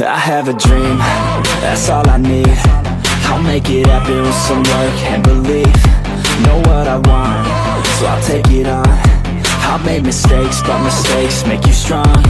I have a dream, that's all I need. I'll make it happen with some work and belief. Know what I want, so I'll take it on. I've made mistakes, but mistakes make you strong.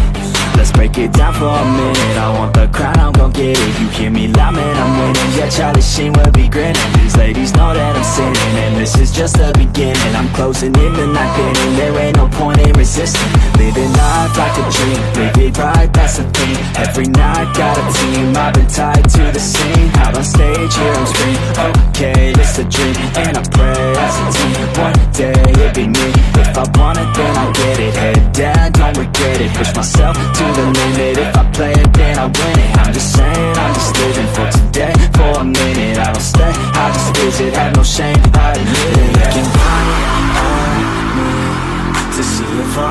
Let's break it down for a minute. I want the crown, I'm gon' get it. You hear me loud, man, I'm winning. Yeah, Charlie Sheen will be grinning. These ladies know that I'm sinning, and this is just the beginning. I'm closing in the night inning. There ain't no point in resisting. Living life like a dream, live it right, that's the thing. Every night got a team, I've been tied to the scene. Out on stage, here I'm scream. Okay, it's a dream, and I pray as a team. One day it'll be me. If I want it, then I'll get it. Head down, don't regret it. Push myself to the limit. If I play it, then I win it. I'm just saying, I'm just living for today. For a minute, I don't stay, I just visit. Have no shame, I admit it. Looking right at me to see if I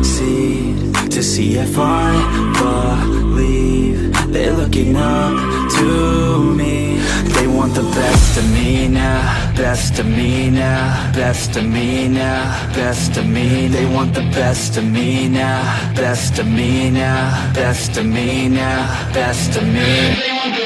succeed, to see if I believe. They're looking up to me. They want the best of me now, best of me now, best of me now, best of me. They want the best of me now, best of me now, best of me now, best of me.